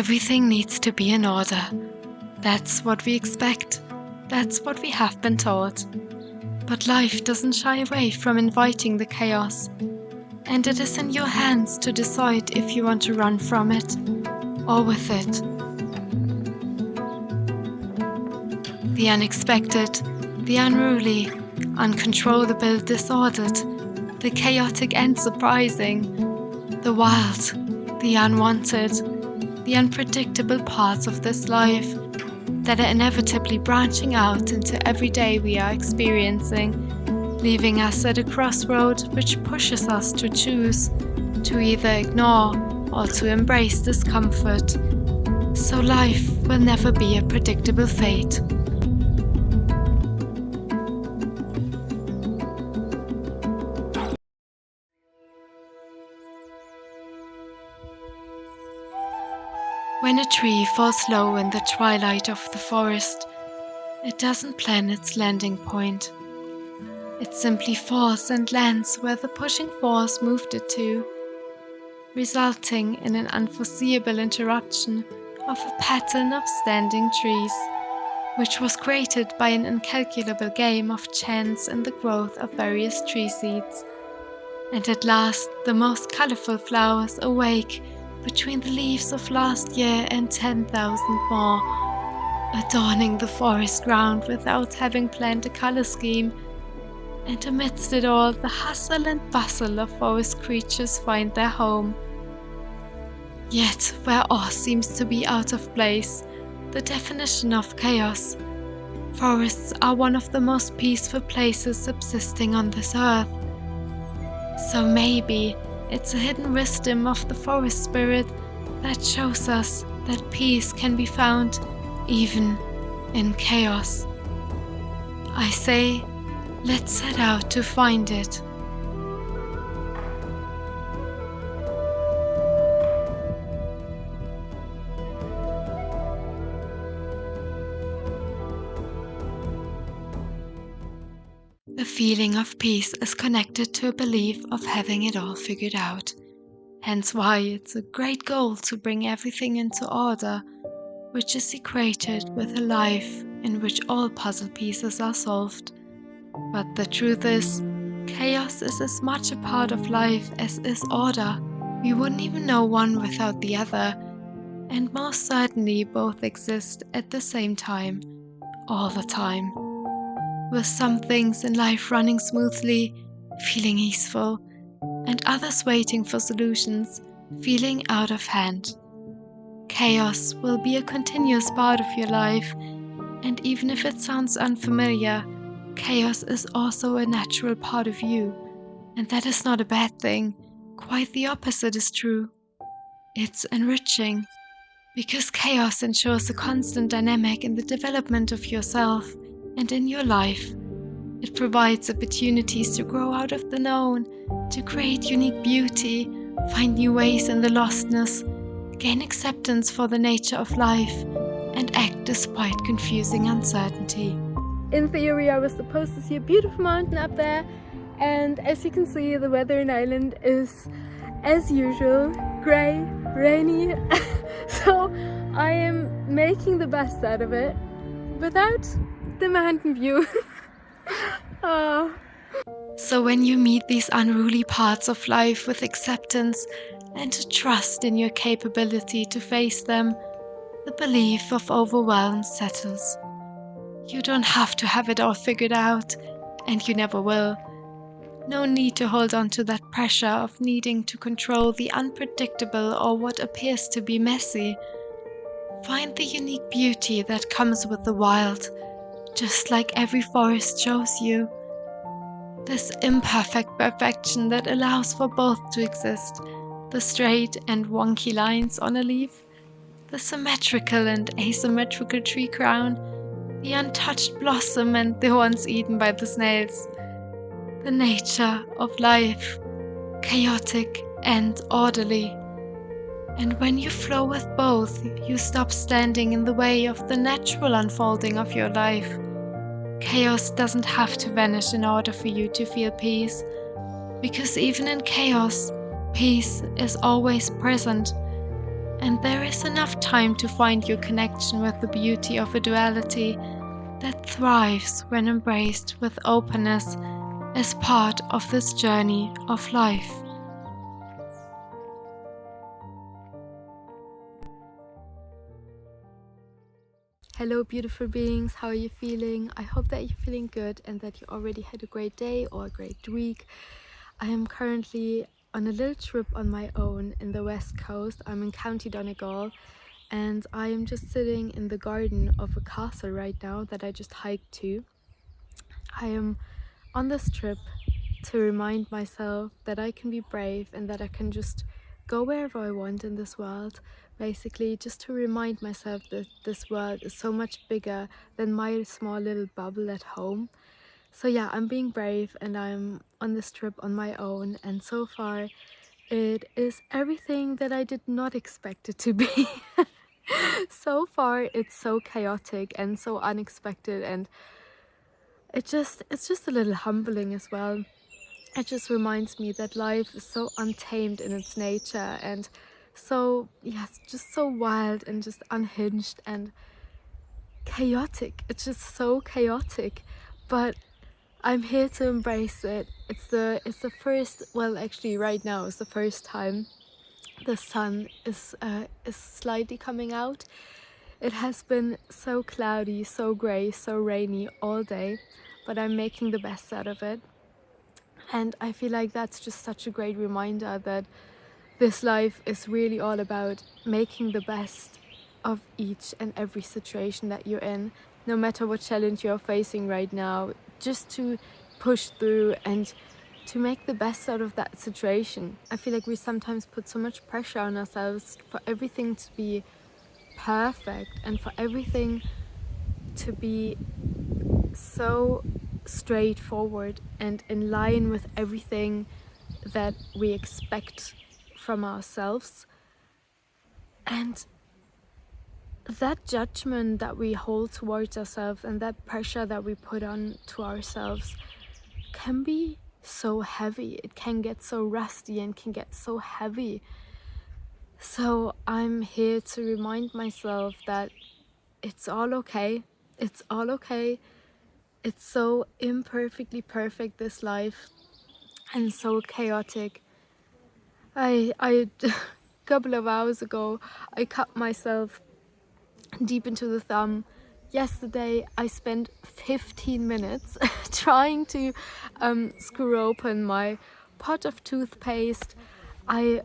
Everything needs to be in order. That's what we expect. That's what we have been taught. But life doesn't shy away from inviting the chaos, and it is in your hands to decide if you want to run from it or with it. The unexpected, the unruly, uncontrollable, disordered, the chaotic and surprising, the wild, the unwanted, the unpredictable parts of this life that are inevitably branching out into every day we are experiencing, leaving us at a crossroad which pushes us to choose, to either ignore or to embrace discomfort. So life will never be a predictable fate. When a tree falls low in the twilight of the forest, it doesn't plan its landing point. It simply falls and lands where the pushing force moved it to, resulting in an unforeseeable interruption of a pattern of standing trees, which was created by an incalculable game of chance and the growth of various tree seeds. And at last, the most colorful flowers awake between the leaves of last year and 10,000 more, adorning the forest ground without having planned a color scheme. And amidst it all, the hustle and bustle of forest creatures find their home. Yet, where all seems to be out of place, the definition of chaos, forests are one of the most peaceful places subsisting on this earth. So maybe it's a hidden wisdom of the forest spirit that shows us that peace can be found even in chaos. I say, let's set out to find it. A feeling of peace is connected to a belief of having it all figured out. Hence why it's a great goal to bring everything into order, which is equated with a life in which all puzzle pieces are solved. But the truth is, chaos is as much a part of life as is order. We wouldn't even know one without the other, and most certainly both exist at the same time, all the time. With some things in life running smoothly, feeling easeful, and others waiting for solutions, feeling out of hand. Chaos will be a continuous part of your life, and even if it sounds unfamiliar, chaos is also a natural part of you, and that is not a bad thing. Quite the opposite is true. It's enriching, because chaos ensures a constant dynamic in the development of yourself and in your life. It provides opportunities to grow out of the known, to create unique beauty, find new ways in the lostness, gain acceptance for the nature of life, and act despite confusing uncertainty. In theory, I was supposed to see a beautiful mountain up there, and as you can see, the weather in Ireland is, as usual, grey, rainy, so I am making the best out of it without the mountain view. Oh. So when you meet these unruly parts of life with acceptance and a trust in your capability to face them, the belief of overwhelm settles. You don't have to have it all figured out, and you never will. No need to hold on to that pressure of needing to control the unpredictable or what appears to be messy. Find the unique beauty that comes with the wild, just like every forest shows you. This imperfect perfection that allows for both to exist, the straight and wonky lines on a leaf, the symmetrical and asymmetrical tree crown, the untouched blossom and the ones eaten by the snails. The nature of life, chaotic and orderly. And when you flow with both, you stop standing in the way of the natural unfolding of your life. Chaos doesn't have to vanish in order for you to feel peace, because even in chaos, peace is always present. And there is enough time to find your connection with the beauty of a duality that thrives when embraced with openness as part of this journey of life. Hello beautiful beings, how are you feeling? I hope that you're feeling good and that you already had a great day or a great week. I am currently on a little trip on my own in the west coast. I'm in County Donegal and I am just sitting in the garden of a castle right now that I just hiked to. I am on this trip to remind myself that I can be brave and that I can just go wherever I want in this world. Basically, just to remind myself that this world is so much bigger than my small little bubble at home. So yeah, I'm being brave and I'm on this trip on my own, and so far it is everything that I did not expect it to be. So far it's so chaotic and so unexpected, and it's just a little humbling as well. It just reminds me that life is so untamed in its nature and so, yes, just so wild and just unhinged and chaotic. It's just so chaotic, but I'm here to embrace it. It's the first, well, actually right now is the first time the sun is slightly coming out. It has been so cloudy, so grey, so rainy all day, but I'm making the best out of it. And I feel like that's just such a great reminder that this life is really all about making the best of each and every situation that you're in, no matter what challenge you're facing right now, just to push through and to make the best out of that situation. I feel like we sometimes put so much pressure on ourselves for everything to be perfect and for everything to be so straightforward and in line with everything that we expect from ourselves. And that judgment that we hold towards ourselves and that pressure that we put on to ourselves can be so heavy. It can get so rusty and can get so heavy. So I'm here to remind myself that it's all okay. It's all okay. It's so imperfectly perfect, this life, and so chaotic. A couple of hours ago, I cut myself deep into the thumb. Yesterday, I spent 15 minutes trying to screw open my pot of toothpaste. I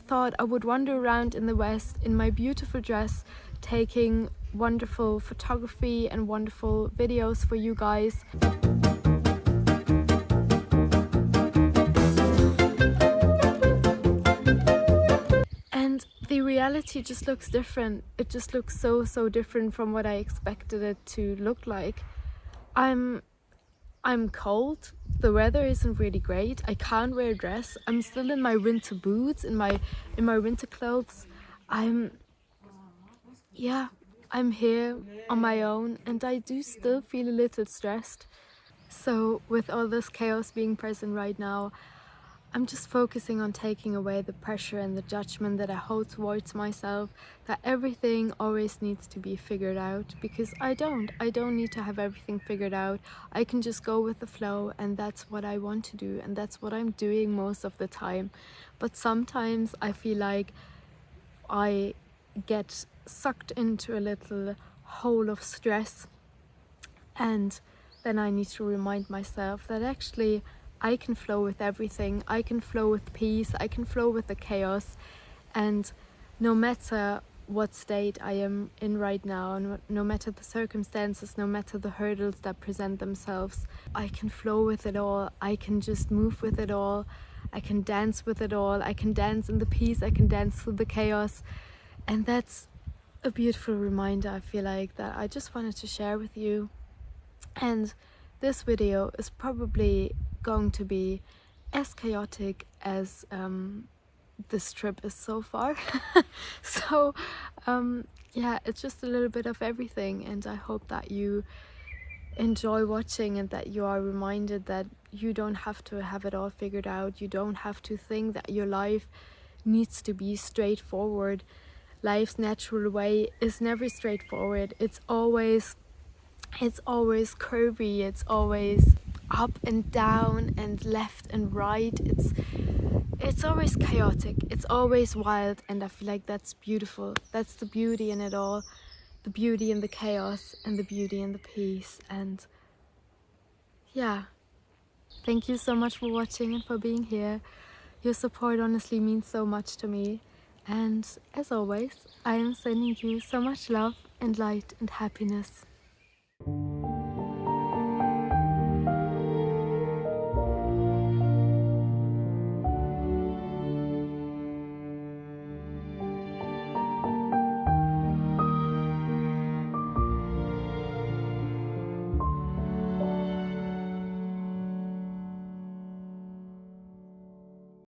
thought I would wander around in the West in my beautiful dress, taking wonderful photography and wonderful videos for you guys. And the reality just looks different. It just looks so different from what I expected it to look like. I'm cold. The weather isn't really great. I can't wear a dress. I'm still in my winter boots, in my winter clothes. I'm here on my own, and I do still feel a little stressed. So with all this chaos being present right now, I'm just focusing on taking away the pressure and the judgment that I hold towards myself, that everything always needs to be figured out, because I don't need to have everything figured out. I can just go with the flow, and that's what I want to do, and that's what I'm doing most of the time. But sometimes I feel like I get sucked into a little hole of stress, and then I need to remind myself that actually I can flow with everything. I can flow with peace. I can flow with the chaos. And no matter what state I am in right now, and no matter the circumstances, no matter the hurdles that present themselves, I can flow with it all. I can just move with it all. I can dance with it all. I can dance in the peace. I can dance through the chaos. And that's a beautiful reminder, I feel like, that I just wanted to share with you. And this video is probably going to be as chaotic as this trip is so far. So yeah, it's just a little bit of everything, and I hope that you enjoy watching and that you are reminded that you don't have to have it all figured out. You don't have to think that your life needs to be straightforward. life's natural way is never straightforward. It's always curvy, it's always up and down and left and right. It's always chaotic, it's always wild, and I feel like that's beautiful. That's the beauty in it all, the beauty in the chaos and the beauty in the peace. And yeah, thank you so much for watching and for being here. Your support honestly means so much to me, and as always, I am sending you so much love and light and happiness.